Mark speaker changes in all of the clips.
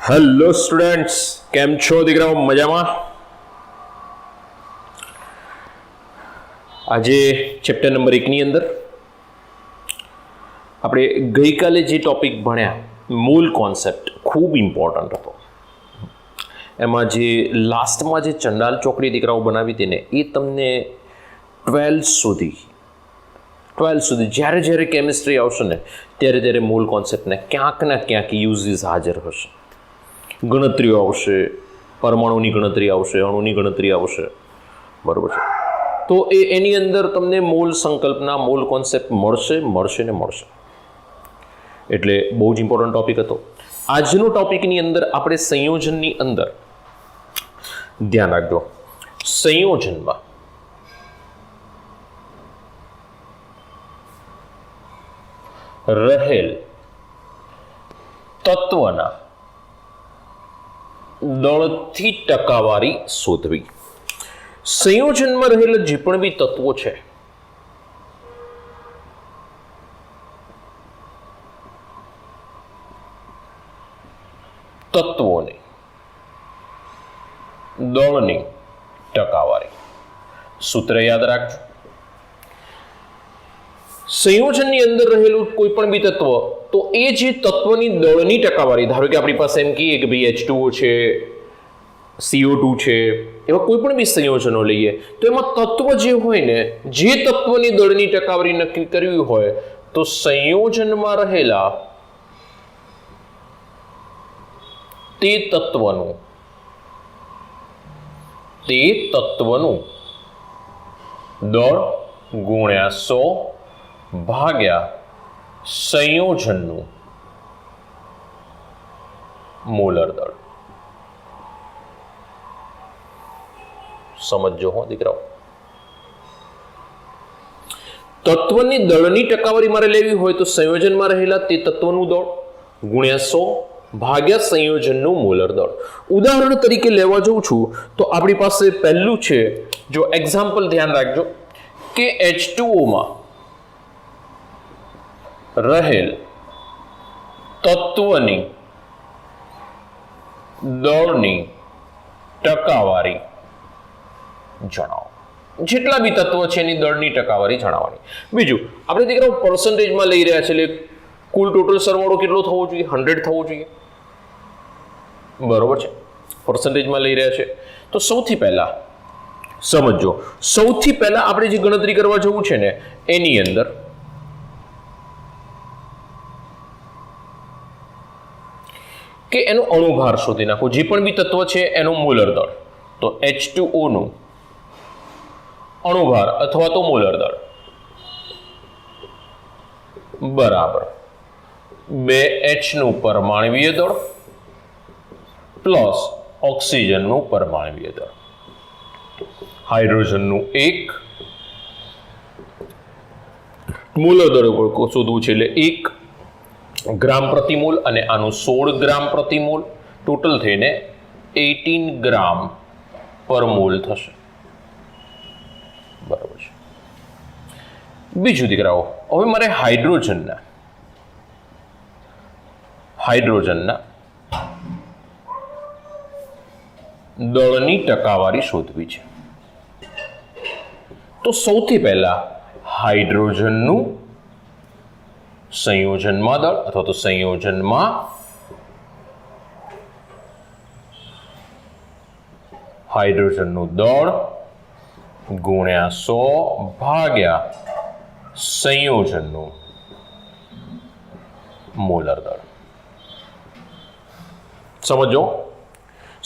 Speaker 1: Hello students, કેમ છો દીકરાઓ? મજામાં? આજે ચેપ્ટર નંબર 1 ની અંદર આપણે ગઈકાલે જે ટોપિક ભણ્યા મૂળ કોન્સેપ્ટ ખૂબ ઇમ્પોર્ટન્ટ હતો. એમાં જે લાસ્ટમાં જે ચંડાલ ચોકડી દીકરાઓ બનાવી હતી ને, એ તમને 12th સુધી જ્યારે કેમિસ્ટ્રી આવશે ને ત્યારે મૂળ કોન્સેપ્ટને ક્યાંક ને ક્યાંક યુઝીસ હાજર હશે. ગણતરીઓ આવશે, પરમાણુની ગણતરી આવશે, અણુની ગણતરી આવશે, બરાબર છે. તો એની અંદર તમને મૂળ સંકલ્પના, મૂળ કોન્સેપ્ટ મળશે. એટલે બહુ જ ઇમ્પોર્ટન્ટ ટોપિક હતો. આજનો ટોપિકની અંદર આપણે સંયોજનની અંદર ધ્યાન રાખજો. સંયોજનમાં રહેલ તત્વના દળથી ટકાવારી શોધવી. સંયોજનમાં રહેલા જે પણ બી તત્વો છે, તત્વોની દળની ટકાવારી સૂત્ર યાદ રાખજો. સંયોજનની અંદર રહેલું કોઈ પણ બી તત્વ, તો એ જે તત્વની દળની ટકાવારી, ધારો કે આપણી પાસે એમ કહીએ કે ભાઈ H2O છે, CO2 છે, એવા કોઈ પણ બી સંયોજનો લઈએ, તો એમાં તત્વ જે હોય ને, જે તત્વની દળની ટકાવારી નક્કી કરવી હોય, તો સંયોજનમાં રહેલા તે તત્વનું દળ ગુણ્યા 100 ભાગ્યા સંયોજનનું મોલર દળ. સમજો હો દીકરાઓ, તત્વની દળની ટકાવારી મારે લેવી હોય તો સંયોજનમાં રહેલા તે તત્વનું દળ ગુણ્યા 100 ભાગ્યા સંયોજનનું મોલર દળ. ઉદાહરણ તરીકે લેવા જઉં છું તો આપણી પાસે પહેલું છે, જો એક્ઝામ્પલ ધ્યાન રાખજો કે H2O માં રહેલ તત્વની દળની ટકાવારી જણાવો. જેટલા બી તત્વો છે એની દળની ટકાવારી જણાવવાની. બીજું, આપણે દીકરાઓ પર્સન્ટેજમાં લઈ રહ્યા છે, એટલે કુલ ટોટલ સરવાળો કેટલો થવો જોઈએ? 100 થવો જોઈએ, બરોબર છે. પર્સન્ટેજમાં લઈ રહ્યા છે તો સૌથી પહેલા સમજો, સૌથી પહેલા આપણે જે ગણતરી કરવા જવું છે ને, એની અંદર કે એનો અણુભાર શોધી નાખો. જે પણ બી તત્વ છે એનું મોલર દળ, તો H2O નું અણુભાર અથવા તો મોલર દળ બરાબર 2H નું પરમાણવીય દળ પ્લસ ઓક્સિજનનું પરમાણવીય દળ. હાઇડ્રોજનનું 1 મોલર દળ શોધવું છે, એટલે 1 ગ્રામ પ્રતિ મોલ અને આનું 16 ગ્રામ પ્રતિ મોલ, ટોટલ થઈને 18 ગ્રામ પર મોલ થશે, બરાબર છે. બીજું દીકરાઓ, હવે મારે હાઇડ્રોજનના દળની ટકાવારી શોધવી છે. તો સૌથી પહેલા હાઇડ્રોજનનું સંયોજનમાં દળ અથવા તો સંયોજનમાં હાઇડ્રોજનનું દળ ગુણ્યા 100 ભાગ્યા સંયોજનનું મોલર દળ. સમજો,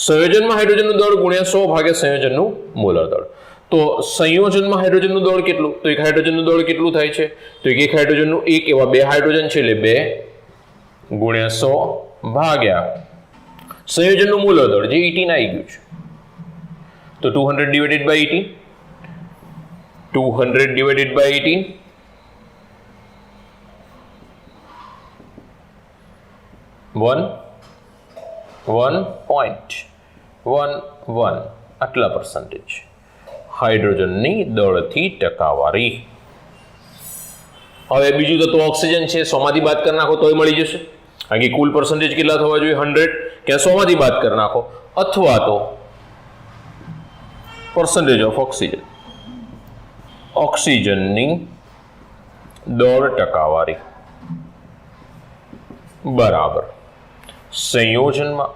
Speaker 1: સંયોજનમાં હાઇડ્રોજનનું દળ ગુણ્યા 100 ભાગ્યા સંયોજનનું મોલર દળ. તો સંયોજનમાં હાઇડ્રોજનનું દળ કેટલું? તો એક હાઇડ્રોજનનું દળ કેટલું થાય છે? તો એક હાઇડ્રોજનનું 1, એવા 2 હાઇડ્રોજન છે એટલે 2 ગુણ્યા 100 ભાગ્યા સંયોજનનું મોલર દળ, જે 18 આવી ગયું છે, તો 200 ડિવાઇડેડ બાય 18, 200 ડિવાઇડેડ બાય 18 1.11 આટલા પર્સન્ટેજ હાઇડ્રોજનની દળથી ટકાવારી. હવે બીજું તત્વ ઓક્સિજન છે, 100 માંથી બાદ કરી નાખો તોય મળી જશે. કારણ કે કુલ પર્સન્ટેજ કેટલા થવા જોઈએ? 100. કે 100 માંથી બાદ કરી નાખો, અથવા તો પર્સન્ટેજ ઓફ ઓક્સિજન, ઓક્સિજનની દળ ટકાવારી બરાબર સંયોજનમાં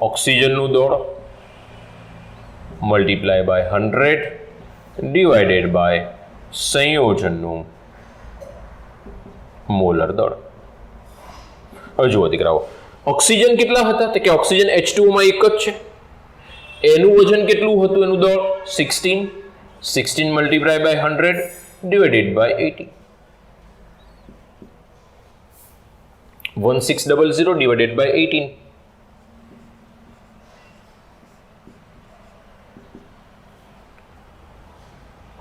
Speaker 1: ઓક્સિજનનું દળ મલ્ટીપ્લાય બાય 100 ડિવાઇડેડ બાય સંયોજનનું મોલર દળ. હવે જુઓ દીકરાઓ, ઓક્સિજન કેટલા હતા? તો કે ઓક્સિજન H2O માં એક જ છે. એનું વજન કેટલું હતું? એનું દળ 16. 16 multiply by 100 divided by 80. 1600 divided by 18.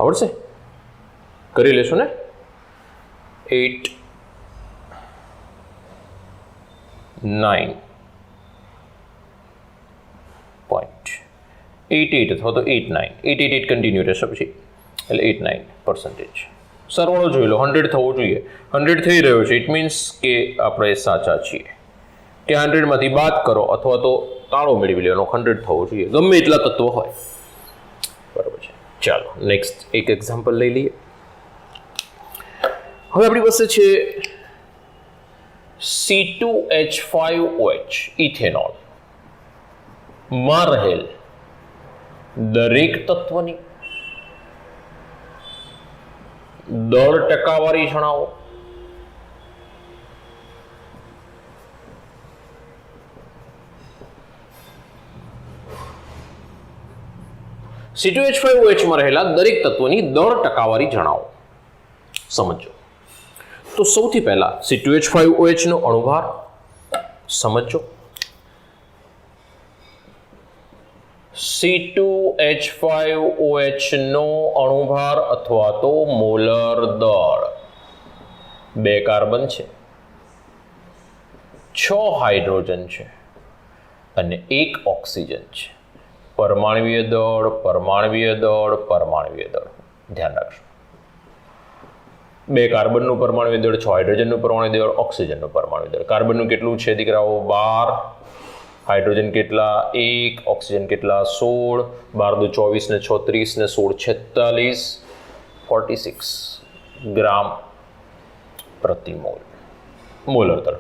Speaker 1: આવડશે? કરી લેશો ને? 89.88 અથવા તો 88 કન્ટિન્યુ રહેશે પછી, એટલે 89%. સરવાળો જોઈ લો, 100 થવો જોઈએ. 100 થઈ રહ્યો છે, ઇટ મીન્સ કે આપણે સાચા છીએ. કે 100 માંથી બાદ કરો અથવા તો તાળો મેળવી લેવાનો, 100 થવો જોઈએ, ગમે એટલા તત્વો હોય. બરાબર છે. ચાલો નેક્સ્ટ એક એક્ઝામ્પલ લઈ લઈએ. હવે આપણી પાસે છે C2H5OH ઇથેનોલ માં રહેલ દરેક તત્વની દળ ટકાવારી જણાવો. C2H5OH માં રહેલા દરેક તત્વની દળ ટકાવારી જણાવો. સમજો. તો સૌથી પહેલા C2H5OH નો અણુભાર સમજો. C2H5OH નો અણુભાર અથવા તો મોલર દળ 2 કાર્બન છે, 6 હાઇડ્રોજન છે અને 1 ઓક્સિજન છે. પરમાણુય દળ, પરમાણુય દળ, પરમાણુય દળ ધ્યાન રાખજો. 2 કાર્બનનું પરમાણુય દળ, 6 હાઇડ્રોજનનું પરમાણુય દળ, ઓક્સિજનનું પરમાણુય દળ. કાર્બનનું કેટલું છે દીકરાઓ? 12. હાઇડ્રોજન કેટલા? 1. ઓક્સિજન કેટલા? 16. 12 × 24 ને 36 ને 16 46. 46 ગ્રામ પ્રતિ મોલ. મોલર દળ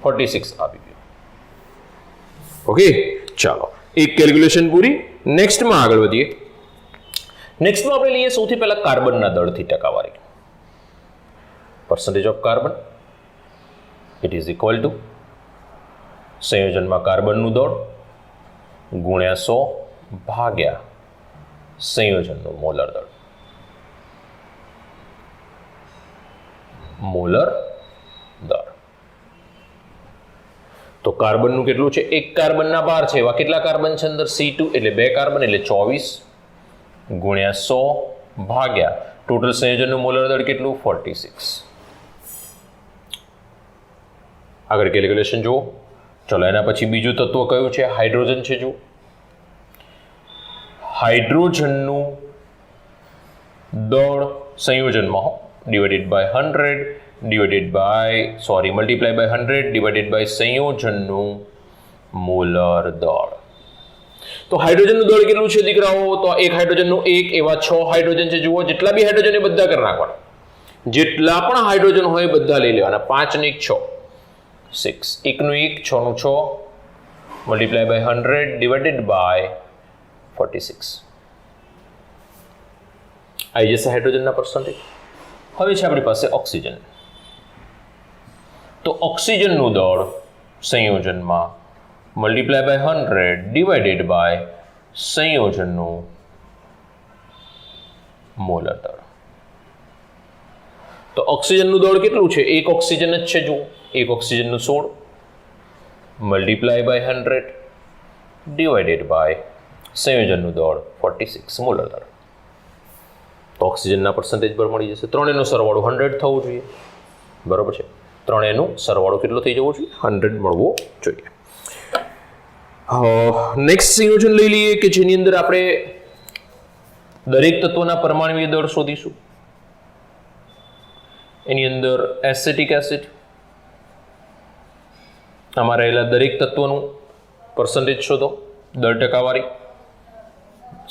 Speaker 1: 46 આવી ગયું. ઓકે, ચાલો એક કેલ્ક્યુલેશન પૂરી. નેક્સ્ટમાં આગળ વધીએ. નેક્સ્ટમાં આપણે લઈએ સૌથી પહેલા કાર્બનના દળથી ટકાવારી. Percentage of carbon it is equal to સંયોજનમાં કાર્બનનું દળ ગુણ્યા 100 ભાગ્યા સંયોજનનું મોલર દળ. મોલર દળ. તો કાર્બનનું કેટલું છે? 1 કાર્બનના 12 છે. એવા કેટલા કાર્બન છે અંદર? C2 એટલે 2 કાર્બન એટલે 24 ગુણ્યા 100 ભાગ્યા ટોટલ સંયોજનનું મોલર દળ કેટલું? 46. આગળ કેલ્ક્યુલેશન જુઓ. ચલો એના પછી બીજું તત્વ કયું છે? હાઇડ્રોજન છે. જુઓ, હાઇડ્રોજનનું દળ સંયોજનમાં divided by 100 divided by multiply by 100 divided by સંયોજનનું મોલર દળ. તો હાઇડ્રોજનનું દળ કેટલું છે દીકરાઓ? તો 1 હાઇડ્રોજનનું 1, એવા 6 હાઇડ્રોજન છે. જુઓ, જેટલા બી હાઇડ્રોજન એ બધા કરી નાખવાના. જેટલા પણ હાઇડ્રોજન હોય એ બધા લઈ લેવાના. 5 ને 1 6, 6. 1 નું 1, 6 નું 6 મલ્ટીપ્લાય બાય 100 ડિવાઇડેડ બાય 46 આવી જશે હાઇડ્રોજનના પર્સન્ટેજ. હવે છે આપણી પાસે ઓક્સિજન. તો ઓક્સિજનનું દળ સંયોજનમાં મલ્ટીપ્લાય બાય 100 ડિવાઇડેડ બાય સંયોજનનું મોલર દળ. તો ઓક્સિજનનું દળ કેટલું છે? 1 ઓક્સિજન જ છે. જુઓ, 1 ઓક્સિજનનું 16 મલ્ટીપ્લાય બાય 100 ડિવાઇડેડ બાય સંયોજનનું દળ 46 મોલર દળ. તો ઓક્સિજનના પર્સન્ટેજ પર મળી જશે. ત્રણેયનો સરવાળો 100 થવું જોઈએ. બરાબર છે. ત્રણેયનો સરવાળો કેટલો થઈ જવો જોઈએ? 100 મળવો જોઈએ. નેક્સ્ટ સંયોજન લઈ લઈએ કે જેની અંદર આપણે દરેક તત્વના પરમાણુય દળ શોધીશું. એની અંદર એસિટિક એસિડ, આમાં રહેલા દરેક તત્વનું પર્સન્ટેજ શોધો, દર ટકાવારી.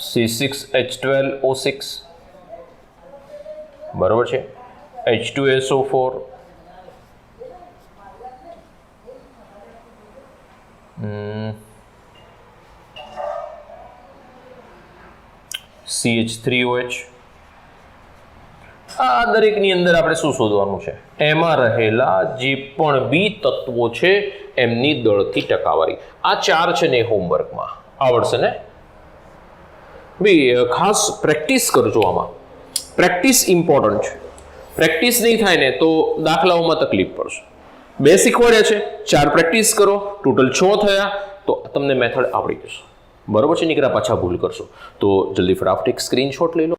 Speaker 1: C6H12O6, બરાબર છે. H2SO4, CH3OH. આ દરેકની અંદર આપણે શું શોધવાનું છે? એમાં રહેલા જે પણ બી તત્વો છે એમની દળથી ટકાવારી. આ 4 છે ને હોમવર્કમાં આવડશે ને ભાઈ. ખાસ પ્રેક્ટિસ કરજો, આમાં પ્રેક્ટિસ ઇમ્પોર્ટન્ટ છે. પ્રેક્ટિસ નહીં થાય ને તો દાખલાઓમાં તકલીફ પડશે. 2 શીખવાડ્યા છે, 4 પ્રેક્ટિસ કરો, ટોટલ 6 થયા, તો તમને મેથડ આવડી જશે. બરોબર છે. નીકળ્યા પાછા ભૂલ કરશો તો જલ્દી ફટાફટ એક સ્ક્રીનશોટ લઈ લો.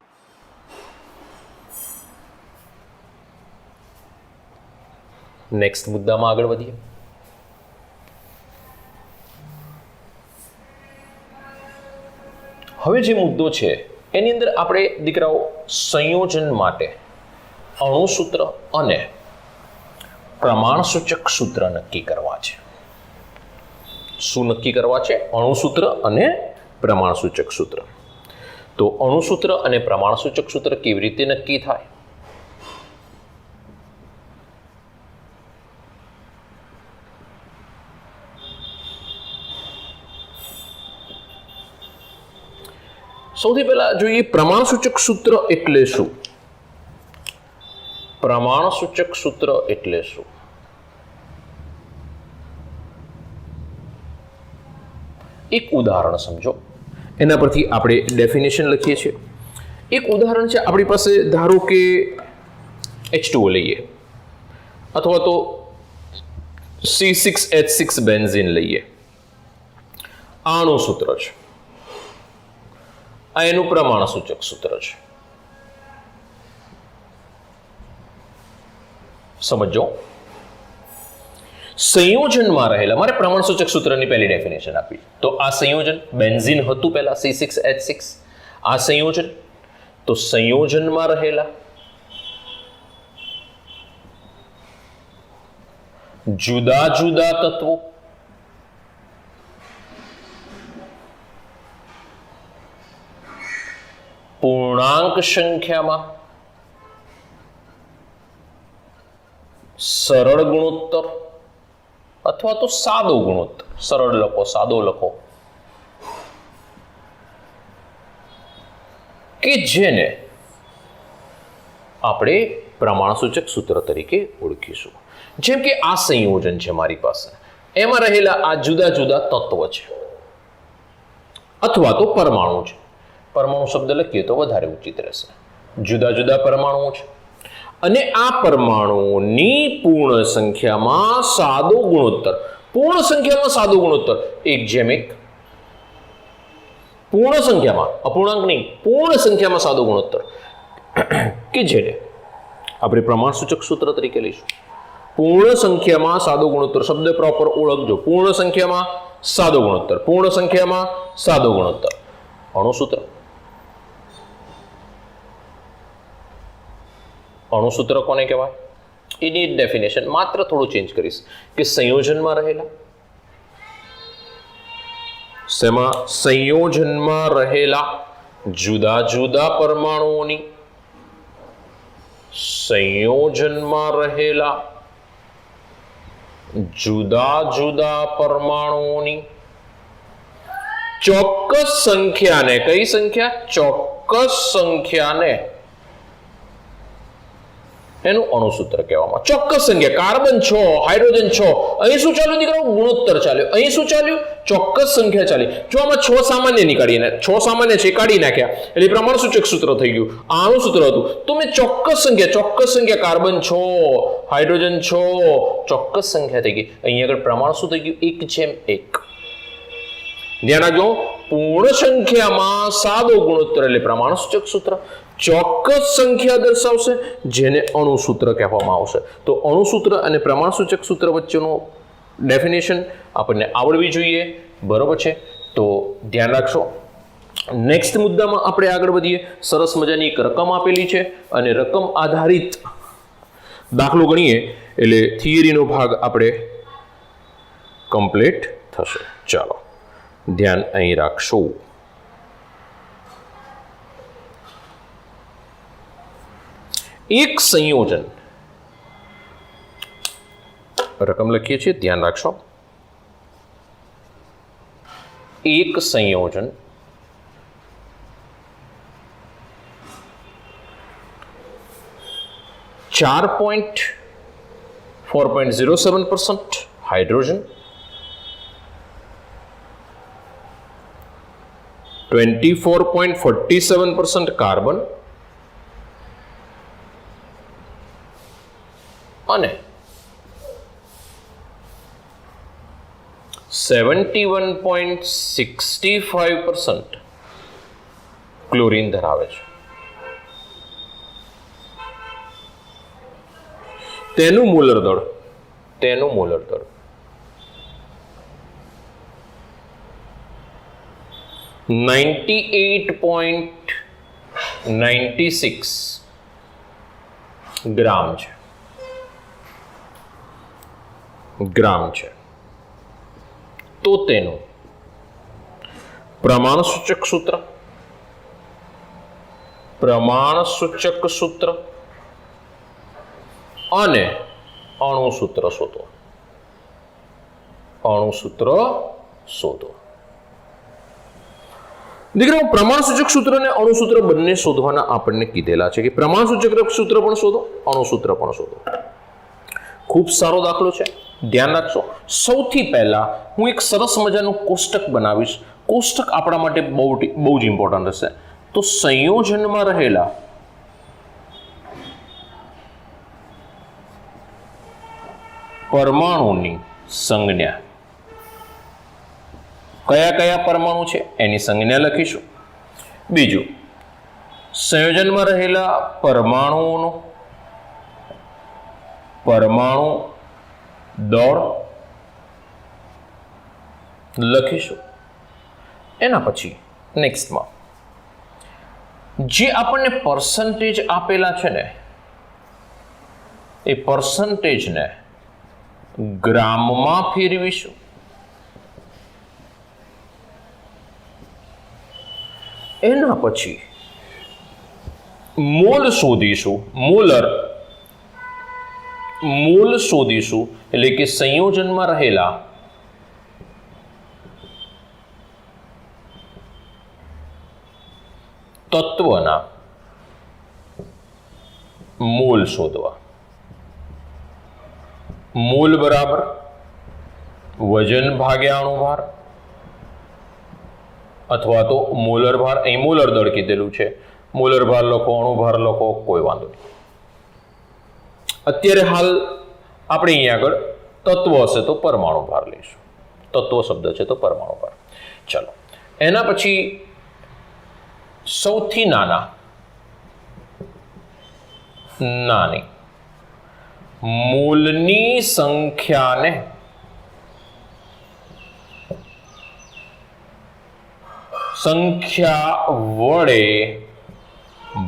Speaker 1: નેક્સ્ટ મુદ્દામાં આગળ વધીએ. હવે જે મુદ્દો છે એની અંદર આપણે દીકરાઓ સંયોજન માટે અણુસૂત્ર અને પ્રમાણસૂચક સૂત્ર નક્કી કરવા છે. શું નક્કી કરવા છે? અણુસૂત્ર અને પ્રમાણસૂચક સૂત્ર. તો અણુસૂત્ર અને પ્રમાણસૂચક સૂત્ર કેવી રીતે નક્કી થાય? સૌથી પહેલા જોઈએ પ્રમાણસૂચક સૂત્ર એટલે શું? પ્રમાણસૂચક સૂત્ર એટલે શું? એક ઉદાહરણ સમજો, એના પરથી આપણે ડેફિનેશન લખીએ છીએ. એક ઉદાહરણ છે આપણી પાસે, ધારો કે H2O લઈએ અથવા તો C6H6 બેન્ઝીન લઈએ. આ અણુસૂત્ર છે, આ એનું પ્રમાણસૂચક સૂત્ર છે. સમજો, સંયોજનમાં રહેલા, મારે પ્રમાણસૂચક સૂત્રની પહેલી ડેફિનેશન આપી. તો આ સંયોજન બેન્ઝીન હતું પહેલા C6H6, આ સંયોજન. તો સંયોજનમાં રહેલા જુદા જુદા તત્વો પૂર્ણાંક સંખ્યામાં સરળ ગુણોત્તર અથવા તો સાદો ગુણોત્તર, સરળ લખો, સાદો લખો, કે જેને આપણે પ્રમાણસૂચક સૂત્ર તરીકે ઓળખીશું. જેમ કે આ સંયોજન છે મારી પાસે, એમાં રહેલા આ જુદા જુદા તત્વ છે અથવા તો પરમાણુ છે. પરમાણુ શબ્દ લખીએ તો વધારે ઉચિત રહેશે. જુદા જુદા પરમાણુઓ છે અને આ પરમાણુઓની પૂર્ણ સંખ્યામાં સાદો ગુણોત્તર, પૂર્ણ સંખ્યામાં સાદો ગુણોત્તર 1:1, પૂર્ણ સંખ્યામાં, અપૂર્ણાંક નહીં, પૂર્ણ સંખ્યામાં સાદો ગુણોત્તર, કે જેને આપણે પ્રમાણસૂચક સૂત્ર તરીકે લઈશું. પૂર્ણ સંખ્યામાં સાદો ગુણોત્તર શબ્દ પ્રોપર ઓળખજો. પૂર્ણ સંખ્યામાં સાદો ગુણોત્તર, પૂર્ણ સંખ્યામાં સાદો ગુણોત્તર, અણુસૂત્ર. અણુસૂત્ર કોને કહેવાય? એની ડેફિનેશન માત્ર થોડું ચેન્જ કરીશ કે સંયોજનમાં રહેલા, શેમાં? સંયોજનમાં રહેલા જુદા જુદા પરમાણુઓની, સંયોજનમાં રહેલા જુદા જુદા પરમાણુઓની ચોક્કસ સંખ્યાને, કઈ સંખ્યા? ચોક્કસ સંખ્યાને એનું અણુસૂત્ર કહેવામાં. ચોક્કસ સંખ્યા, કાર્બન 6, હાઇડ્રોજન 6. અહીં શું ચાલ્યું દીકરાઓ? ગુણોત્તર ચાલ્યો. અહીં શું ચાલ્યું? ચોક્કસ સંખ્યા ચાલી. જો આમાં 6 સામાન્ય નીકાળીને, 6 સામાન્ય છે કાઢી નાખ્યા એટલે પ્રમાણસૂચક સૂત્ર થઈ ગયું. આ અણુસૂત્ર હતું. તો મેં ચોક્કસ સંખ્યા, કાર્બન 6, હાઇડ્રોજન 6, ચોક્કસ સંખ્યા થઈ ગઈ. અહીં આગળ પ્રમાણ શું થઈ ગયું? 1:1. ધ્યાન રાખજો, પૂર્ણ સંખ્યામાં સાદો ગુણોત્તર એટલે પ્રમાણસૂચક સૂત્ર. ચોક્કસ સંખ્યા દર્શાવશે જેને અણુસૂત્ર કહેવામાં આવશે. તો અણુસૂત્ર અને પ્રમાણસૂચક સૂત્ર વચ્ચેનો ડેફિનેશન આપણને આવડવી જોઈએ. બરોબર છે? તો ધ્યાન રાખશો. નેક્સ્ટ મુદ્દામાં આપણે આગળ વધીએ. સરસ મજાની એક રકમ આપેલી છે અને રકમ આધારિત દાખલો ગણીએ એટલે થિયરીનો ભાગ આપણે કમ્પ્લીટ થશે. ચાલો ધ્યાન અહીં રાખશો. એક સંયોજન રકમ લખીએ છીએ, ધ્યાન રાખશો. એક સંયોજન 4.4.07% હાઇડ્રોજન, 24.47% કાર્બન અને 71.65% ક્લોરીન ધરાવે છે. તેનું મોલર દળ 98.96 ગ્રામ છે. તો તેનું પ્રમાણ સૂચક સૂત્ર અને અણુ સૂત્ર શોધો. દીકરાઓ, પ્રમાણ સૂચક સૂત્ર અને અણુ સૂત્ર બંને શોધવાના આપણને કીધેલા છે કે પ્રમાણ સૂચક સૂત્ર પણ શોધો, અણુ સૂત્ર પણ શોધો. ખૂબ સારો દાખલો છે, ધ્યાન રાખશો. સૌથી પહેલા હું એક સરસ મજાનું કોષ્ટક બનાવીશ. કોષ્ટક આપણા માટે બહુ જ ઇમ્પોર્ટન્ટ હશે. તો સંયોજનમાં રહેલા પરમાણુની સંજ્ઞા, કયા કયા પરમાણુ છે એની સંજ્ઞા લખીશું. બીજું, સંયોજનમાં રહેલા પરમાણુ દળ લખીશું. એના પછી નેક્સ્ટમાં જે આપણને પર્સન્ટેજ આપેલા છે ને, એ પર્સન્ટેજને ગ્રામમાં ફેરવીશું. એના પછી મોલ શોધીશું. મોલ શોધીશું એટલે કે સંયોજનમાં રહેલા તત્વના મોલ શોધવા. મોલ બરાબર વજન ભાગ્યા અણુભાર અથવા તો મોલર ભાર. અહીં મોલર દળ કીધેલું છે, મોલર ભાર લખો, અણુભાર લખો, કોઈ વાંધો નહીં. અત્યારે હાલ આપણે અહીંયા આગળ તત્વ હશે તો પરમાણુ ભાર લઈશું. તત્વ શબ્દ છે તો પરમાણુ ભાર. ચાલો, એના પછી સૌથી નાની મોલની સંખ્યાને સંખ્યા વડે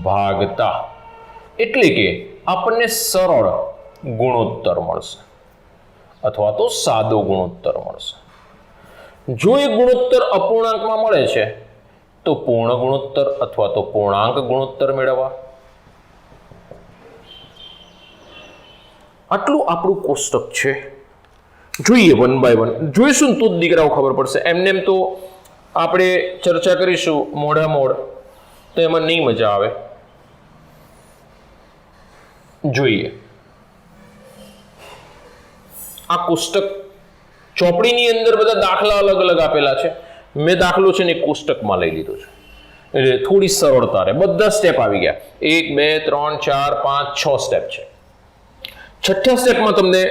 Speaker 1: ભાગતા, એટલે કે આપણને સરળ ગુણોત્તર મળશે અથવા તો સાદો ગુણોત્તર મળશે. જો એ ગુણોત્તર અપૂર્ણાંકમાં મળે છે તો પૂર્ણ ગુણોત્તર અથવા તો પૂર્ણાંક ગુણોત્તર મેળવવા. આટલું આપણું કોષ્ટક છે. જોઈએ વન બાય વન જોઈશું તો જ દીકરાઓ ખબર પડશે. એમને તો આપણે ચર્ચા કરીશું મોઢા મોઢ તો એમાં નહીં મજા આવે. જોઈએ, આ કોષ્ટક ચોપડીની અંદર બધા દાખલા અલગ અલગ આપેલા છે. મેં દાખલો છે ને કોષ્ટકમાં લઈ લીધો છે એટલે થોડી સરળતા રહે. બધા સ્ટેપ આવી ગયા. 1 2 3 4 5 6 સ્ટેપ છે. છઠ્ઠા સ્ટેપમાં તમને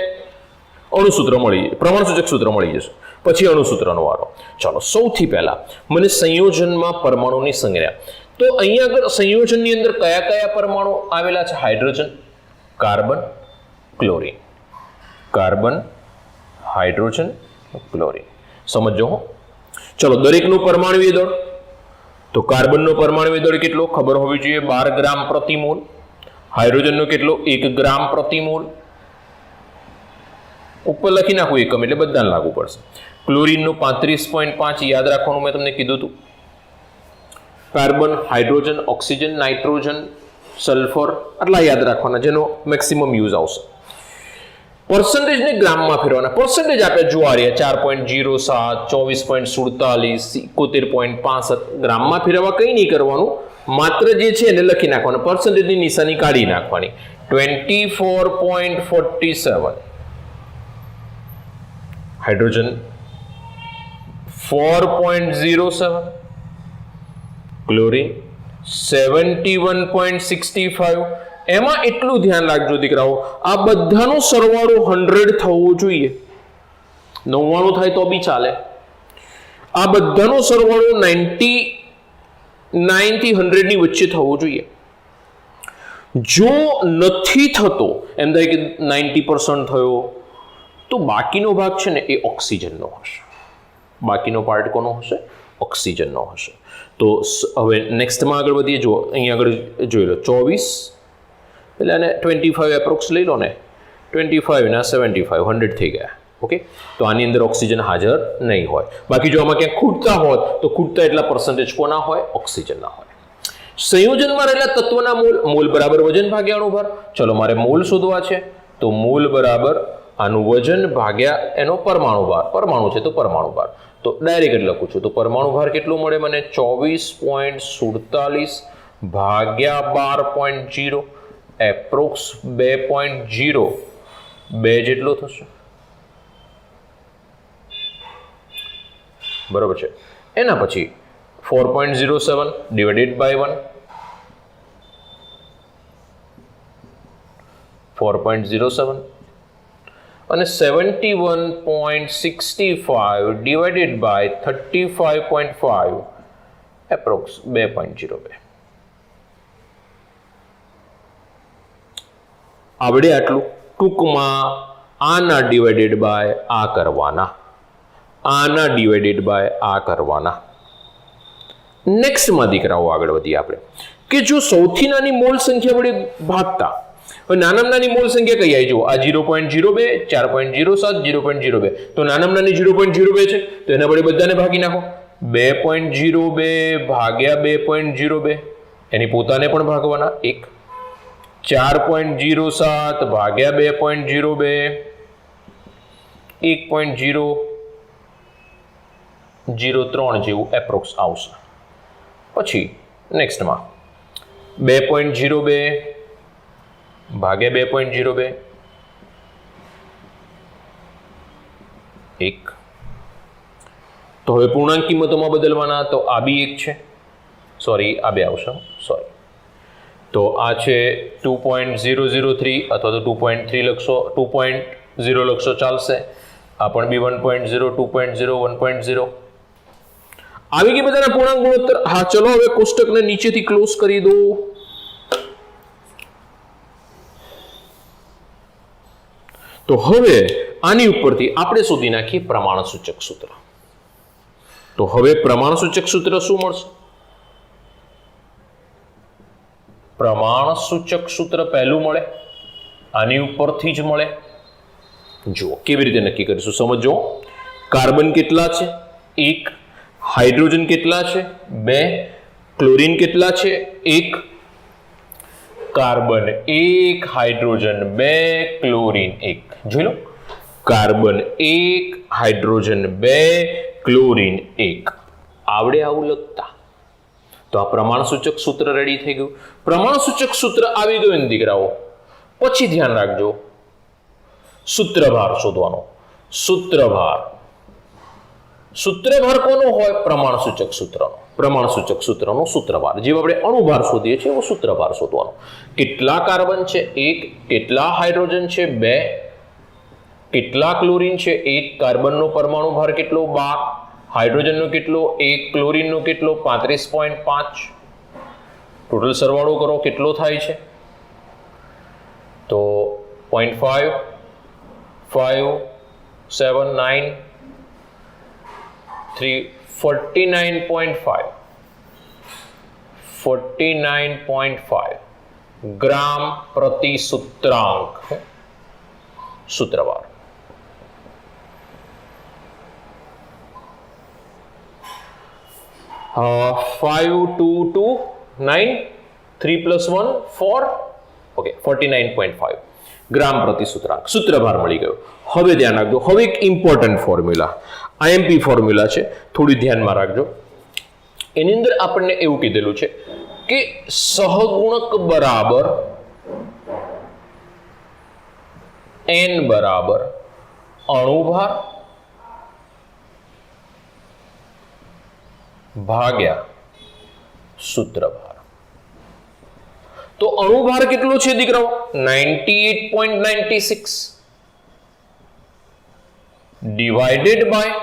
Speaker 1: અણુસૂત્ર પ્રમાણસૂચક સૂત્ર મળી જશે. પછી અણુસૂત્રનો વારો. ચાલો, સૌથી પહેલા મને સંયોજનમાં પરમાણુની સંજ્ઞા. તો અહીંયા આગળ સંયોજનની અંદર કયા કયા પરમાણુ આવેલા છે? Hydrogen, carbon, chlorine. Carbon, hydrogen, chlorine. સમજો હો. ચલો, દરેકનું પરમાણુય દળ. તો કાર્બનનો પરમાણુય દળ કેટલો ખબર હોવી જોઈએ? 12 ગ્રામ પ્રતિ મોલ. હાઇડ્રોજનનો કેટલો 1 ગ્રામ પ્રતિ મોલ, ઉપર લખી નાખું એકમ એટલે બધાને લાગુ પડશે. ક્લોરીનનો 35.5 યાદ રાખવાનું મેં તમને કીધું હતું. Carbon, hydrogen, oxygen, nitrogen, sulphur આટલા યાદ રાખવાના જેનો મેક્સિમમ યુઝ આવશે. પર્સન્ટેજને ગ્રામમાં ફેરવાના. પર્સન્ટેજ આપે જો આ રહ્યા 4.07, 24.47, 71.65 ગ્રામમાં ફેરવવા કંઈ નહીં કરવાનું, માત્ર જે છે એને લખી નાખવાનું, પર્સન્ટેજની નિશાની કાઢી નાખવાની. 24.47 હાઇડ્રોજન, 4.07 ક્લોરીન, 71.65. એમાં એટલું ધ્યાન રાખજો દીકરાઓ, આ બધાનો સરવાળો 100 થવો જોઈએ. 99 થાય તો બી ચાલે. આ બધાનો સરવાળો 99 થી 100 ની વચ્ચે થવો જોઈએ. જો નથી થતો, એમ થાય કે 90% થયો, તો બાકીનો ભાગ છે ને એ ઓક્સિજનનો હશે. બાકીનો પાર્ટ કોનો હશે? ઓક્સિજનનો હશે. તો હવે નેક્સ્ટમાં આગળ વધીએ. જુઓ અહીંયા આગળ જોઈ લો 24 એટલે આને 25 એપ્રોક્સ લઈ લો ને, 25 ના 75 100 થઈ ગયા. ઓકે, તો આની અંદર ઓક્સિજન હાજર નહીં હોય. બાકી જો આમાં ક્યાંક ખૂટતા હોત તો ખૂટતા એટલા પર્સન્ટેજ કોના હોય? ઓક્સિજનના હોય. સંયોજનમાં રહેલા તત્વના મોલ, મોલ બરાબર વજન ભાગ્યા અણુભાર. ચલો મારે મોલ શોધવા છે, તો મોલ બરાબર આનું વજન ભાગ્યા એનો પરમાણુ ભાર. પરમાણુ છે તો પરમાણુ ભાર, તો ડાયરેક્ટ લખું છું. તો પરમાણુ ભાર કેટલો મળે મને? 24.47 ભાગ્યા 12.0 એપ્રોક્સ 2.02 જેટલો થશે. બરોબર છે. એના પછી 4.07 ડિવાઇડેડ બાય 1, 4.07 અને 71.65 ડિવાઇડેડ બાય 35.5 એપ્રોક્સ 2.02. આવડે આટલું. ટૂંકમાં આના ડિવાઇડેડ બાય આ કરવાના, આના ડિવાઇડેડ બાય આ કરવાના. નેક્સ્ટમાં દીકરાઓ આગળ વધીએ આપણે કે જો સૌથી નાની મોલ સંખ્યા વડે ભાગતા, નાનામાં નાની મોલ સંખ્યા કઈ આવી? જુઓ આ 0.02, 4.07, 0.02. તો નાનામાં નાની 0.02 છે, તો એના વડે બધાને ભાગી નાખો. 2.02 ભાગ્યા 2.02 એની પોતાને પણ ભાગવાના 1. 4.07 ભાગ્યા 2.02 1.003 જેવું એપ્રોક્સ આવશે. પછી નેક્સ્ટમાં 2.02 ભાગ્યા 2.02 1. તો હવે પૂર્ણાંક કિંમતોમાં બદલવાના, તો આ બી 1 છે, સોરી આ બે આવશે, સોરી. તો આ છે 2.003 અથવા તો 2.3 લખશો, 2.0 લખશો ચાલશે. આ પણ બી 1.0, 2.0, 1.0 આવી ગઈ બધાના પૂર્ણાંક ગુણોત્તર. હા ચલો હવે કોષ્ટકને નીચેથી ક્લોઝ કરી દો. તો હવે આની ઉપરથી આપણે શોધી નાખીએ પ્રમાણસૂચક સૂત્ર. તો હવે પ્રમાણસૂચક સૂત્ર શું મળશે? પ્રમાણસૂચક સૂત્ર પહેલું મળે, આની ઉપરથી જ મળે. જુઓ કેવી રીતે નક્કી કરીશું, સમજો. કાર્બન કેટલા છે? 1. હાઇડ્રોજન કેટલા છે? 2. ક્લોરીન કેટલા છે? 1. Carbon 1, hydrogen 2, chlorine 1. જોઈ લો, કાર્બન 1, હાઇડ્રોજન 2, ક્લોરીન 1. આવડે આવું લખતા? તો આ પ્રમાણસૂચક સૂત્ર રેડી થઈ ગયું. પ્રમાણસૂચક સૂત્ર આવી ગયું ને દીકરાઓ, પછી ધ્યાન રાખજો સૂત્રભાર શોધવાનો. સૂત્રભાર, સૂત્રભાર કોનો હોય? પ્રમાણસૂચક સૂત્રનો. પ્રમાણસૂચક સૂત્રનો સૂત્રભાર, જે આપણે અણુભાર શોધીએ છીએ એવો સૂત્રભાર શોધવાનો. કેટલા કાર્બન છે? 1. કેટલા હાઇડ્રોજન છે? 2. કેટલા ક્લોરીન છે? 1. કાર્બનનો પરમાણુ ભાર કેટલો? 12. હાઇડ્રોજનનો કેટલો? 1. ક્લોરીનનો કેટલો? 35.5. ટોટલ સરવાળો કરો કેટલો થાય છે? તો 0.5, 5, 7, 9, 3, 49.5. 49.5 ग्राम प्रति सूत्रांक सूत्रभार। हाँ 5 2 2 9 3 + 1 4 ओके 49.5 ग्राम प्रति सूत्रांक सूत्रभार मળી ગયો। હવે ધ્યાન રાખજો, હવે એક ઇમ્પોર્ટન્ટ ફોર્મ્યુલા આઈએમપી ફોર્મ્યુલા છે, થોડી ધ્યાનમાં રાખજો। એની અંદર આપણને એવું કીધેલું છે કે સહગુણક બરાબર n બરાબર અણુભાર ભાગ્યા સૂત્રભાર। તો અણુભાર કેટલો છે દીકરાઓ? 98.96 ડિવાઇડેડ બાય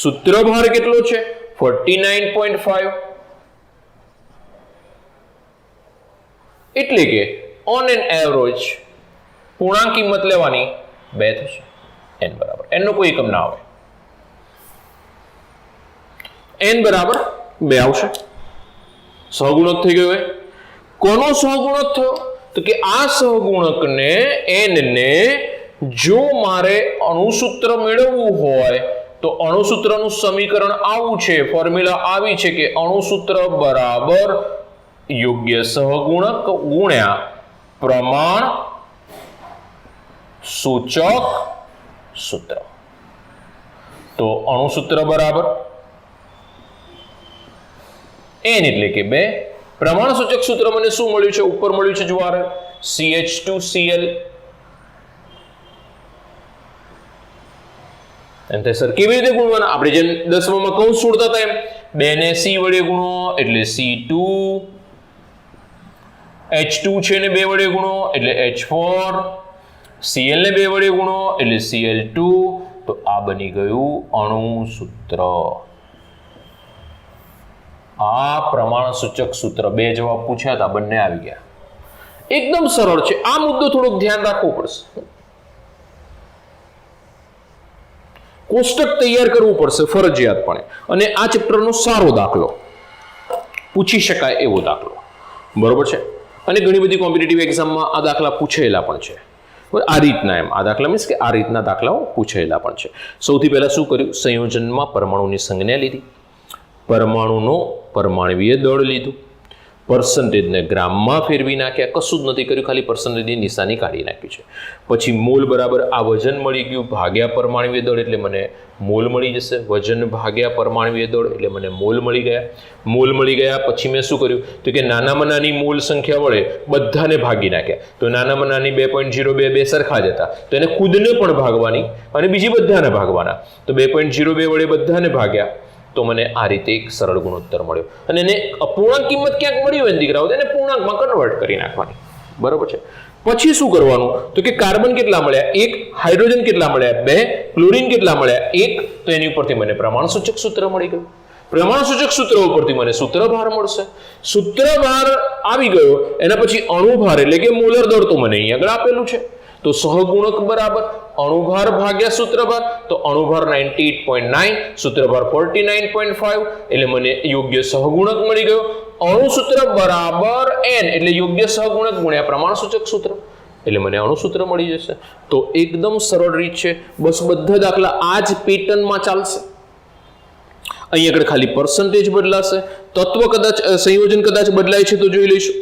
Speaker 1: સૂત્રભાર કેટલો છે? 49.5 એટલે કે ઓન એન એવરેજ પૂર્ણાંક કિંમત લેવાની 2 થશે n બરાબર n નો કોઈ એકમ ના આવે n બરાબર 2 આવશે। સહગુણક થઈ ગયો। કોનો સહગુણક થયો? તો કે આ સહગુણકને n ને જો મારે અણુસૂત્ર મેળવવું હોય તો અણુસૂત્રનું સમીકરણ આવું છે, ફોર્મ્યુલા આવી છે કે અણુસૂત્ર બરાબર યોગ્ય સહગુણક ગુણ્યા પ્રમાણ સૂચક સૂત્ર। તો અણુસૂત્ર બરાબર n એટલે કે 2, પ્રમાણ સૂચક સૂત્ર મને શું મળ્યું છે? ઉપર મળ્યું છે જુઓ CH2Cl એમ થાય સર કેવી રીતે ગુણવાના? આપણે જેમ 10માં કૌંસ છોડતા હતા એમ 2 ને C વડે ગુણો એટલે C2, H2 છે ને 2 વડે ગુણો એટલે H4, Cl ને 2 વડે ગુણો એટલે Cl2। તો આ બની ગયું અણુસૂત્ર। આ પ્રમાણ સૂચક સૂત્ર, 2 જવાબ પૂછ્યા હતા, બંને આવી ગયા। એકદમ સરળ છે। આ મુદ્દો થોડોક ધ્યાન રાખવો પડશે, કોષ્ટક તૈયાર કરવું પડશે ફરજિયાતપણે, અને આ ચેપ્ટરનો સારો દાખલો પૂછી શકાય એવો દાખલો, બરોબર છે। અને ઘણી બધી કોમ્પિટિટિવ એક્ઝામમાં આ દાખલા પૂછેલા પણ છે, આ રીતના એમ આ દાખલા મીન્સ કે આ રીતના દાખલાઓ પૂછેલા પણ છે। સૌથી પહેલા શું કર્યું? સંયોજનમાં પરમાણુની સંજ્ઞા લીધી, પરમાણુનો પરમાણવીય દળ લીધું, પર્સન્ટેજને ગ્રામમાં ફેરવી નાખ્યા, કશું જ નથી કર્યું, ખાલી પર્સન્ટેજની નિશાની કાઢી નાખી છે। પછી મોલ બરાબર આ વજન મળી ગયું ભાગ્યા પરમાણવીય દળ એટલે મને મોલ મળી જશે, વજન ભાગ્યા પરમાણવીય દળ એટલે મને મોલ મળી ગયા। મોલ મળી ગયા પછી મેં શું કર્યું? તો કે નાનામાં નાની મોલ સંખ્યા વડે બધાને ભાગી નાખ્યા। તો નાનામાં નાની 2.02 બે સરખા જ હતા, તો એને ખુદને પણ ભાગવાની અને બીજી બધાને ભાગવાના। તો 2.02 વડે બધાને ભાગ્યા તો મને આ રીતે એક સરળ ગુણોત્તર મળ્યો। અને એને અપૂર્ણાંક કિંમત ક્યાંક મળી હોય ને દીકરાઓ, એને પૂર્ણાંકમાં કન્વર્ટ કરી નાખવાની, બરોબર છે। પછી શું કરવાનું? તો કે કાર્બન કેટલા મળ્યા? 1, હાઇડ્રોજન કેટલા મળ્યા? 2, ક્લોરીન કેટલા મળ્યા? 1। તો એની ઉપરથી મને પ્રમાણસૂચક સૂત્ર મળી ગયું। પ્રમાણસૂચક સૂત્ર ઉપરથી મને સૂત્રભાર મળશે। સૂત્રભાર આવી ગયો, એના પછી અણુભાર એટલે કે મોલર દળ તો મને અહીં આગળ આપેલું છે। તો સહગુણક બરાબર અણુભાર ભાગ્યા સૂત્રભાર, તો અણુભાર 98.9, સૂત્રભાર 49.5 એટલે મને યોગ્ય સહગુણક મળી ગયો। અણુસૂત્ર બરાબર n એટલે યોગ્ય સહગુણક ગુણ્યા પ્રમાણસૂચક સૂત્ર એટલે મને અણુસૂત્ર મળી જશે। તો એકદમ સરળ રીત છે, બસ બધા દાખલા આ જ પેટર્નમાં ચાલશે। અહીં આગળ ખાલી પર્સન્ટેજ બદલાશે, તત્વ કદાચ સંયોજન કદાચ બદલાય છે તો જોઈ લઈશું,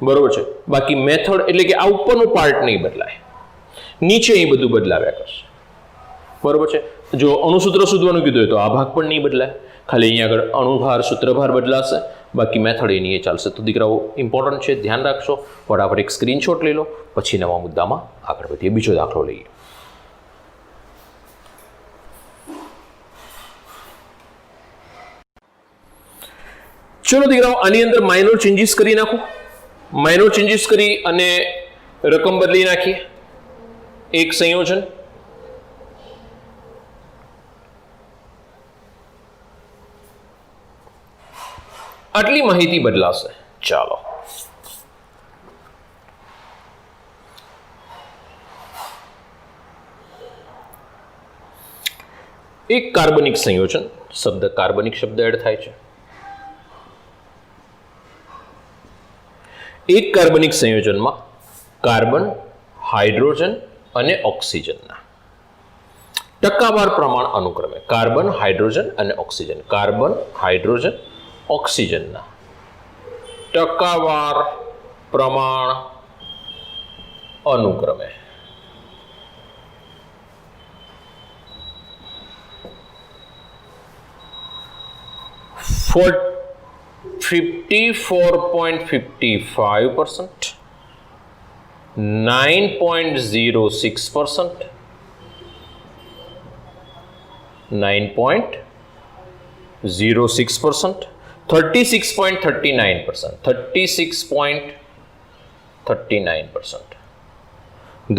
Speaker 1: બરોબર છે। બાકી મેથડ એટલે કે આ ઉપરનો પાર્ટ નહીં બદલાય, નીચે એ બધું બદલાવ્યા કરશે, બરોબર છે। જો અણુસૂત્ર શોધવાનું કીધું હોય તો આ ભાગ પણ નહીં બદલાય, ખાલી અહીંયા આગળ અણુભાર સૂત્રભાર બદલાશે, બાકી મેથડ એની એ ચાલશે। તો દીકરાઓ ઇમ્પોર્ટન્ટ છે, ધ્યાન રાખશો। ફટાફટ એક સ્ક્રીનશોટ લઈ લો, પછી નવા મુદ્દામાં આગળ વધીએ, બીજો દાખલો લઈએ। ચલો દીકરાઓ, આની અંદર માઇનોર ચેન્જીસ કરી નાખો, માઇનોર ચેન્જીસ કરી અને રકમ બદલી નાખીએ। એક સંયોજન, આટલી માહિતી બદલાશે। ચાલો એક કાર્બનિક સંયોજન, શબ્દ કાર્બનિક શબ્દ એડ થાય છે। એક કાર્બનિક સંયોજનમાં કાર્બન, હાઇડ્રોજન અને ઓક્સિજનના ટકાવાર પ્રમાણ અનુક્રમે કાર્બન, હાઇડ્રોજન અને ઓક્સિજન, કાર્બન, હાઇડ્રોજન, ઓક્સિજનના ટકાવાર પ્રમાણ અનુક્રમે 54.55%, 9.06%, 9.06%, 36.39%, 36.39%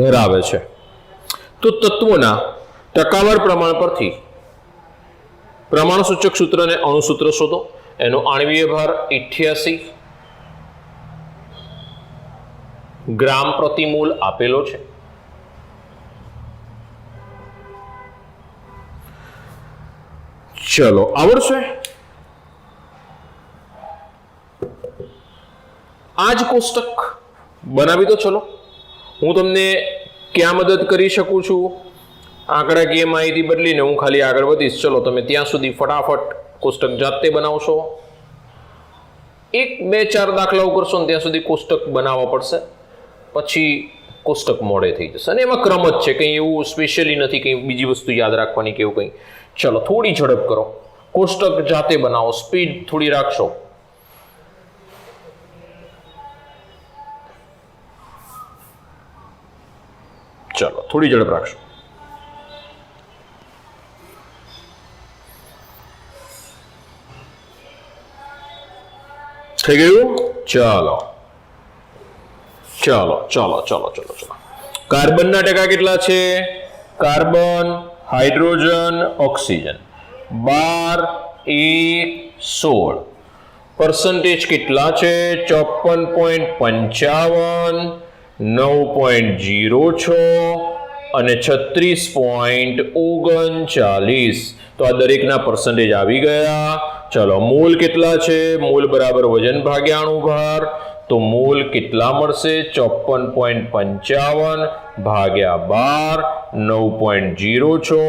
Speaker 1: ધરાવે છે. તો તત્વોના ટકાવાર પ્રમાણ પરથી પ્રમાણ સૂચક સૂત્ર અને અણુસૂત્ર શોધો. એનો આણ્વીય ભાર 88 ગ્રામ પ્રતિ મોલ આપેલો છે. ચલો, આવડશે? આ જ કોષ્ટક બનાવી દો. ચલો, હું તમને ક્યાં મદદ કરી શકું છું? આંકડાકીય માહિતી બદલીને હું ખાલી આગળ વધીશ. ચલો, તમે ત્યાં સુધી ફટાફટ કોષ્ટક જાતે બનાવશો. 1, 2, 4 દાખલાઓ કરશો ને ત્યાં સુધી કોષ્ટક બનાવવા પડશે. પછી કોષ્ટક મોડે થઈ જશે. અને એમાં ક્રમ જ છે, કંઈ એવું સ્પેશિયલી નથી, કંઈ બીજી વસ્તુ યાદ રાખવાની કે એવું કંઈ. ચલો, થોડી ઝડપ કરો. કોષ્ટક જાતે બનાવો. સ્પીડ થોડી રાખશો. ચલો, થોડી ઝડપ રાખશો. થઈ ગયું? ચાલો ચાલો ચાલો ચાલો ચાલો ચાલો. કાર્બનના ટકા કેટલા છે? Carbon, hydrogen, oxygen 12, 1, 16. પર્સન્ટેજ કેટલા છે? 54.55, 9.06 અને 36.39. તો આ દરેકના પર્સન્ટેજ આવી ગયા. ચલો, મોલ કેટલા છે? મોલ બરાબર વજન ભાગ્યા અણુભાર. તો મોલ કેટલા મળશે? 54.55 ભાગ્યા 12, 9.06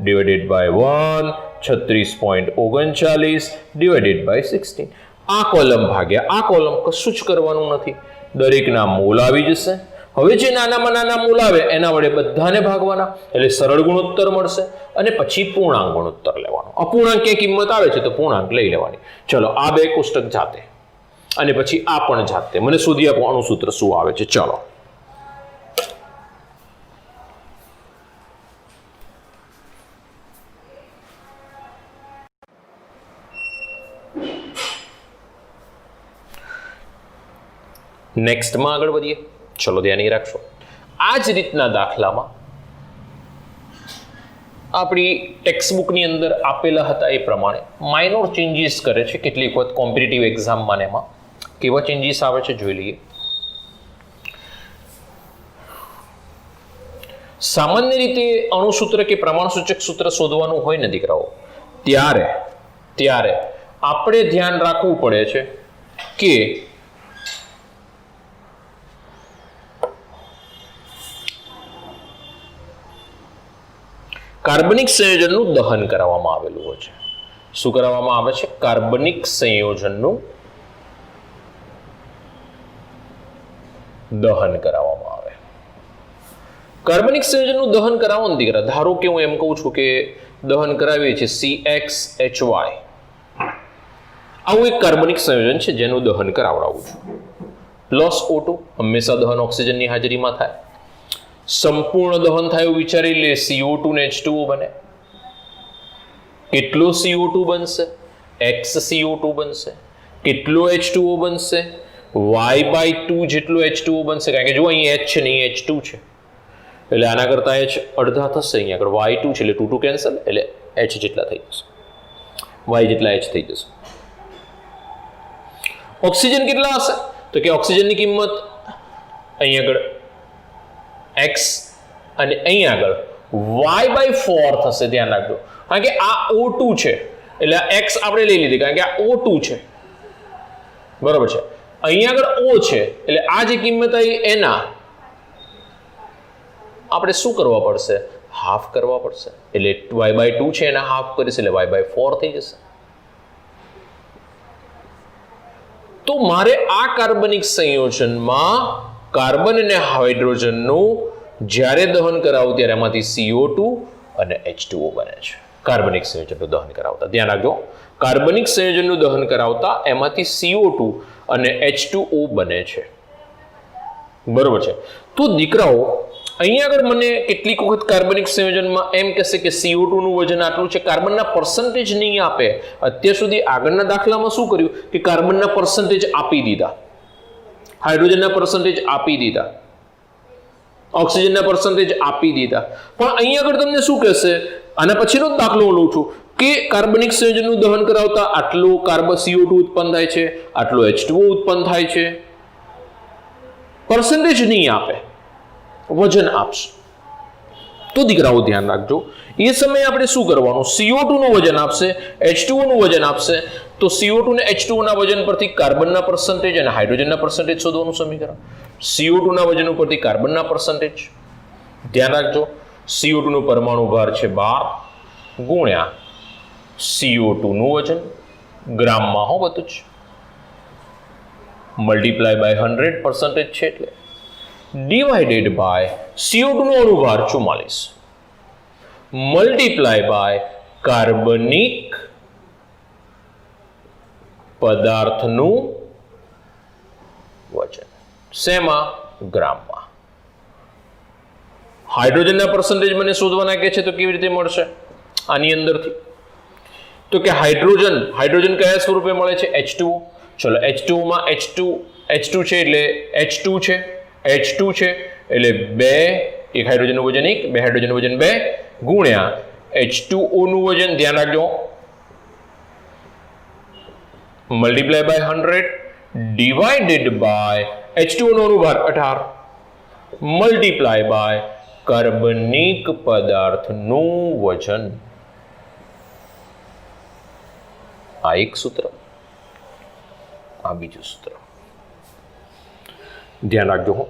Speaker 1: ડિવાઇડેડ બાય 1, 36.39 ડિવાઇડેડ બાય 16. આ કોલમ ભાગ્યા આ કોલમ, કશું જ કરવાનું નથી. દરેકના મોલ આવી જશે. હવે જે નાનામાં નાના મોલ આવે એના વડે બધાને ભાગવાના, એટલે સરળ ગુણોત્તર મળશે. અને પછી પૂર્ણાંક ગુણોત્તર લેવાનો. અપૂર્ણાંક ક્યાં કિંમત આવે છે તો પૂર્ણાંક લઈ લેવાની. ચલો, આ બે કોષ્ટક જાતે અને પછી આ પણ જાતે. મને શોધી આપો અણુસૂત્ર શું આવે છે. ચલો, નેક્સ્ટમાં આગળ વધીએ. ચલો, ધ્યાન રાખશો. આ જ રીતના દાખલામાં આપણી ટેક્સ્ટબુકની અંદર આપેલા હતા એ પ્રમાણે માઇનોર ચેન્જીસ કરે છે કેટલીક વખત કોમ્પિટિટિવ એક્ઝામમાં. એમાં કેવા ચેન્જીસ આવે છે જોઈ લઈએ. સામાન્ય રીતે અણુસૂત્ર કે પ્રમાણસૂચક સૂત્ર શોધવાનું હોય ને દીકરાઓ, ત્યારે આપણે ધ્યાન રાખવું પડે છે કે કાર્બનિક સંયોજનનું દહન કરવામાં આવેલું હોય છે. શું કરવામાં આવે છે? કાર્બનિક સંયોજનનું દહન કરાવવામાં આવે. કાર્બનિક સંયોજનનું દહન કરાવવાનું દીકરા, ધારો કે હું એમ કહું છું કે દહન કરાવીએ છીએ CXHY. આવું એક કાર્બનિક સંયોજન છે જેનું દહન કરાવડાવું છું. પ્લસ O2 હંમેશા દહન ઓક્સિજનની હાજરીમાં થાય. સંપૂર્ણ દહન થાય એવું વિચારી લે, CO2 ને H2O બને. કેટલો CO2 બનશે? X CO2 બનશે. કેટલો H2O બનશે? Y/2 જેટલો H2O બનશે. કારણ કે જો અહીં H છે ને અહીં H2 છે, એટલે આના કરતા H અડધા થશે. અહીંયા આગળ Y2 છે એટલે 2 કેન્સલ, એટલે H જેટલા થઈ જશે, Y જેટલા H થઈ જશે. ઓક્સિજન કેટલા હશે? તો કે ઓક્સિજનની કિંમત અહીં આગળ X અને અહીં આગળ Y/4 થશે. ધ્યાન રાખજો, કારણ કે આ O2 છે એટલે X આપણે લઈ લીધી, કારણ કે આ O2 છે, બરાબર છે. અહીંયા આગળ O છે એટલે આ જે કિંમત આવી એના આપણે શું કરવા પડશે? હાફ કરવા પડશે. એટલે y/2 છે એના હાફ કરીશ એટલે y/4 થઈ જશે. તો મારે આ કાર્બનિક સંયોજનમાં કાર્બન અને હાઇડ્રોજનનું જ્યારે દહન કરાવું ત્યારે એમાંથી CO2 અને H2O બને છે. કાર્બનિક સંયોજનનું દહન કરાવતા ધ્યાન રાખજો, કાર્બનિક સંયોજનનું દહન કરાવતા એમાંથી CO2 અને H2O બને છે. બરોબર છે. તો દીકરાઓ અહીંયા આગળ મને કેટલીક વખત કાર્બનિક સંયોજનમાં એમ કહેશે કે CO2 નું વજન આટલું છે, કાર્બનના પર્સન્ટેજ નહીં આપે. અત્યાર સુધી આગળના દાખલામાં શું કર્યું કે કાર્બનના પર્સન્ટેજ આપી દીધા, હાઇડ્રોજનના પર્સન્ટેજ આપી દીધા, ઓક્સિજનના પર્સન્ટેજ આપી દીધા. પણ અહીંયા આગળ તમને શું કહેશે, આના પછીનો જ દાખલો હું લઉં છું કે કાર્બનિક સંયોજનનું દહન કરાવતા આટલું CO2 ઉત્પન્ન થાય છે, આટલું H2O ઉત્પન્ન થાય છે. પર્સન્ટેજ નહીં આપે, વજન આપશે. તો દીકરાઓ ધ્યાન રાખજો, એ સમયે આપણે શું કરવાનું? CO2 નું વજન આપશે, H2O નું વજન આપશે. તો CO2 ને H2O ના વજન પરથી કાર્બનના પર્સન્ટેજ અને હાઇડ્રોજનના પર્સન્ટેજ શોધવાનું સમીકરણ. CO2 ના વજન ઉપરથી કાર્બનના પર્સન્ટેજ. ધ્યાન રાખજો, CO2 નો પરમાણુ ભાર છે 12 ગુણ્યા CO2 નું વજન ગ્રામમાં હો બધું જ, મલ્ટીપ્લાય બાય 100% છે એટલે ડિવાઇડેડ બાય CO2 નો અણુભાર 44 મલ્ટીપ્લાય બાય કાર્બનિક પદાર્થનું વજન. શેમાં? ગ્રામમાં. હાઇડ્રોજનના પર્સન્ટેજ મને શોધવાના કે છે તો કેવી રીતે મળશે? આની અંદરથી. તો કે હાઇડ્રોજન કયા સ્વરૂપે મળે છે? H2O. ચલો H2O માં H2 છે એટલે H2 છે, H2 છે એટલે 2, એક હાઇડ્રોજનનું વજન 1, 2 હાઇડ્રોજનનું વજન 2 ગુણ્યા H2O નું વજન ધ્યાન રાખજો multiply by 100 divided by H2O નો અણુભાર 18 મલ્ટીપ્લાય બાય કાર્બનિક પદાર્થનું વજન. આ એક સૂત્ર, આ બીજું સૂત્ર. ધ્યાન રાખજો હો.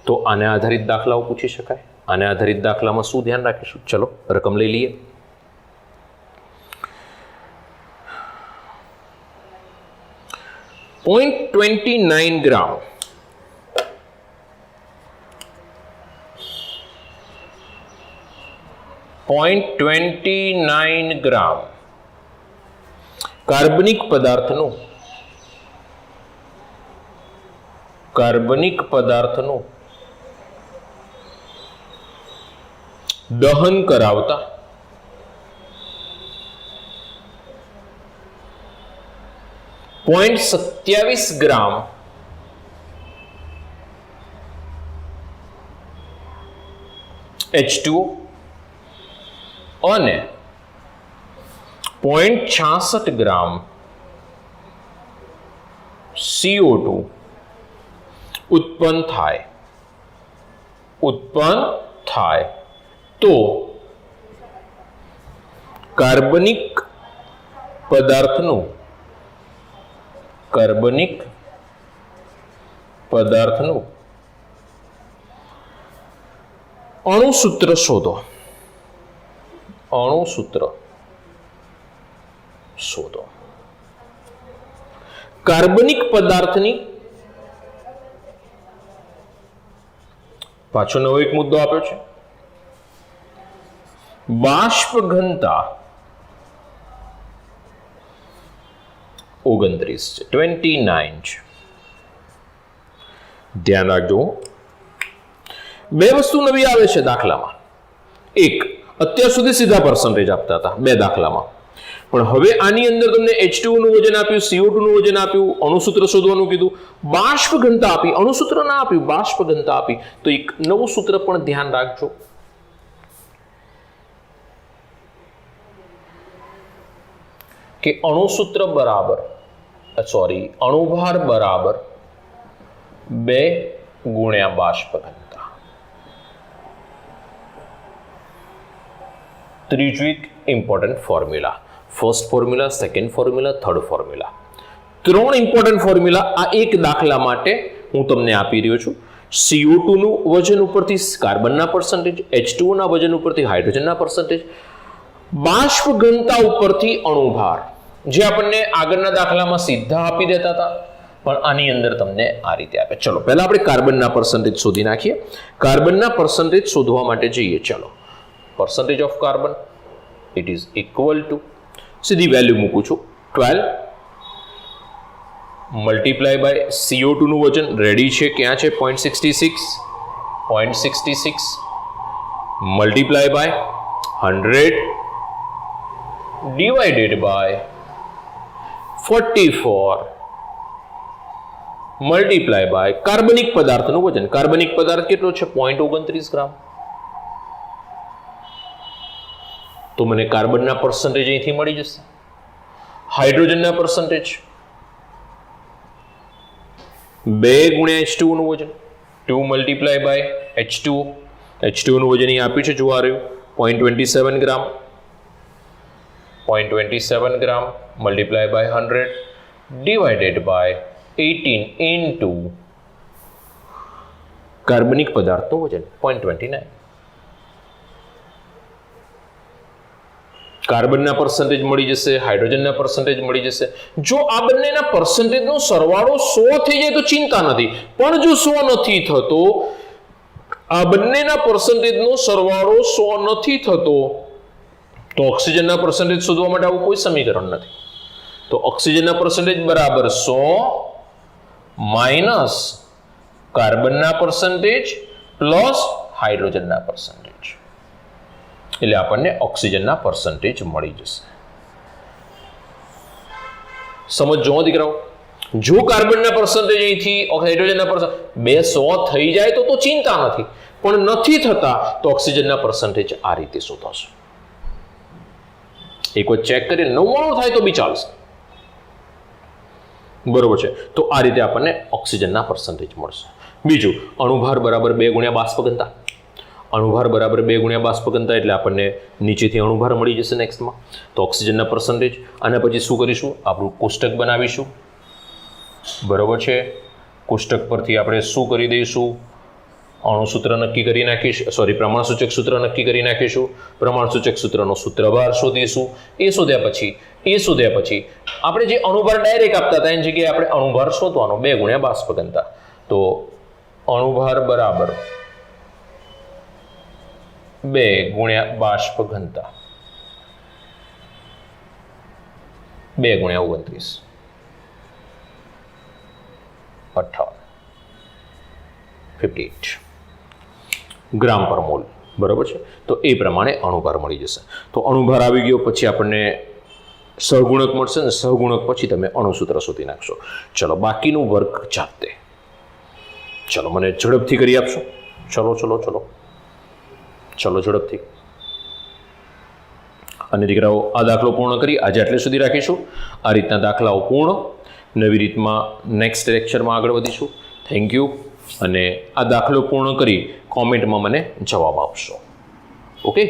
Speaker 1: તો આને આધારિત દાખલાઓ પૂછી શકાય. આને આધારિત દાખલામાં શું ધ્યાન રાખીશું? ચલો રકમ લઈ લઈએ. .29 ગ્રામ .29 ગ્રામ કાર્બનિક પદાર્થનું દહન કરાવતા .27 ગ્રામ H2O અને 0.66 ગ્રામ CO2 ઉત્પન્ન થાય તો કાર્બનિક પદાર્થનું અણુસૂત્ર શોધો. કાર્બનિક પદાર્થની પાછો નવો એક મુદ્દો આપ્યો છે. બાષ્પ ઘનતા 29 છે, 29 છે. ધ્યાન રાખજો, બે વસ્તુ નવી આવે છે દાખલામાં. એક, અત્યાર સુધી સીધા પર્સન્ટેજ આપતા હતા બે દાખલામાં, પણ હવે આની અંદર તમને H2O નું વજન આપ્યું, CO2 નું વજન આપ્યું, અણુસૂત્ર શોધવાનું કીધું, બાષ્પ ઘનતા આપી, અણુસૂત્ર ના આપ્યું, બાષ્પ ઘનતા આપી. તો એક નવું સૂત્ર પણ ધ્યાન રાખજો. કે અણુભાર બરાબર 2 ગુણ્યા બાષ્પ ઘનતા. ત્રીજું એક important formula, first formula, second formula, third formula. 3 important formula આ એક દાખલા માટે હું તમને આપી રહ્યો છું. CO2 નું વજન ઉપરથી કાર્બનના પર્સન્ટેજ, H2O ના વજન ઉપરથી હાઇડ્રોજનના પર્સન્ટેજ, બાષ્પ ઘનતા ઉપરથી અણુભાર, જે આપણને આગળના દાખલામાં સીધા આપી દેતા હતા, પણ આની અંદર તમને આ રીતે આપે. ચલો પહેલા આપણે કાર્બનના પર્સન્ટેજ શોધી નાખીએ. કાર્બનના પર્સન્ટેજ શોધવા માટે જઈએ. ચલો, percentage of carbon it is equal to, સીધી વેલ્યુ મૂકું છું, 12 મલ્ટીપ્લાય બાય CO2 નું વજન રેડી છે, ક્યાં છે 0.66 multiply by 100 divided by 44 multiply by કાર્બનિક પદાર્થનું વજન. કાર્બનિક પદાર્થ કેટલો છે 0.29 ગ્રામ. તો મને કાર્બનના પર્સન્ટેજ અહીંથી મળી જશે. હાઇડ્રોજનના પર્સન્ટેજ 2 ગુણ્યા H2O નું વજન, 2 મલ્ટીપ્લાય બાય H2O. H2O નું વજન અહીં આપ્યું છે, જોવા રહ્યું 0.27 gram. 0.27 gram multiply by 100 divided by 18 into કાર્બનિક પદાર્થનું વજન 0.29. કાર્બનના પર્સન્ટેજ મળી જશે, હાઇડ્રોજનના પર્સન્ટેજ મળી જશે. જો આ બંનેના પર્સન્ટેજનો સરવાળો 100 થઈ જાય તો ચિંતા નથી, પણ જો 100 નથી થતો, આ બંનેના પર્સન્ટેજનો સરવાળો 100 નથી થતો, તો ઓક્સિજનના પર્સન્ટેજ શોધવા માટે આવું કોઈ સમીકરણ નથી. તો ઓક્સિજનના પર્સન્ટેજ બરાબર 100 માઇનસ કાર્બનના પર્સન્ટેજ પ્લસ હાઇડ્રોજનના પર્સન્ટેજ, એટલે આપણને ઓક્સિજનના પર્સન્ટેજ મળી જશે. સમજો દીકરાઓ, જો કાર્બનના પર્સન્ટેજ અહીંથી હાઇડ્રોજનના પર્સન્ટેજ 200 થઈ જાય તો ચિંતા નથી, પણ નથી થતા તો ઓક્સિજનના પર્સન્ટેજ આ રીતે શોધાશે. એક વાર ચેક કરીએ, 99 થાય તો બી ચાલશે, બરોબર છે. તો આ રીતે આપણને ઓક્સિજનના પર્સન્ટેજ મળશે. બીજું, અણુભાર બરાબર 2 ગુણ્યા બાષ્પ ઘનતા. અણુભાર બરાબર 2 ગુણ્યા બાષ્પ ઘનતા, એટલે આપણને નીચેથી અણુભાર મળી જશે નેક્સ્ટમાં. તો ઓક્સિજનના પર્સન્ટેજ, આના પછી શું કરીશું, આપણું કોષ્ટક બનાવીશું, બરોબર છે. કોષ્ટક પરથી આપણે શું કરી દઈશું, અણુસૂત્ર નક્કી કરી નાખીશું, પ્રમાણસૂચક સૂત્ર નક્કી કરી નાખીશું. પ્રમાણસૂચક સૂત્રનો સૂત્રભાર શોધીશું. એ શોધ્યા પછી આપણે જે અણુભાર ડાયરેક્ટ આપતા હતા એની જગ્યાએ આપણે અણુભાર શોધવાનો 2 ગુણ્યા બાષ્પ ઘનતા. તો અણુભાર બરાબર 2 ગુણ્યા બાષ્પ ઘનતા, 2 ગુણ્યા 29 58 ગ્રામ પર મોલ, બરાબર છે. તો એ પ્રમાણે અણુભાર મળી જશે. તો અણુભાર આવી ગયો પછી આપણને સહગુણક મળશે ને સહગુણક પછી તમે અણુસૂત્ર શોધી નાખશો. ચલો બાકીનું વર્ક જાતે. ચલો મને ઝડપથી કરી આપશો. ચલો ઝડપથી. અને દીકરાઓ, આ દાખલો પૂર્ણ કરી આજે આટલે સુધી રાખીશું. આ રીતના દાખલાઓ પૂર્ણ, નવી રીતમાં નેક્સ્ટ લેક્ચરમાં આગળ વધીશું. Thank you. અને આ દાખલો પૂર્ણ કરી કોમેન્ટમાં મને જવાબ આપશો. ઓકે.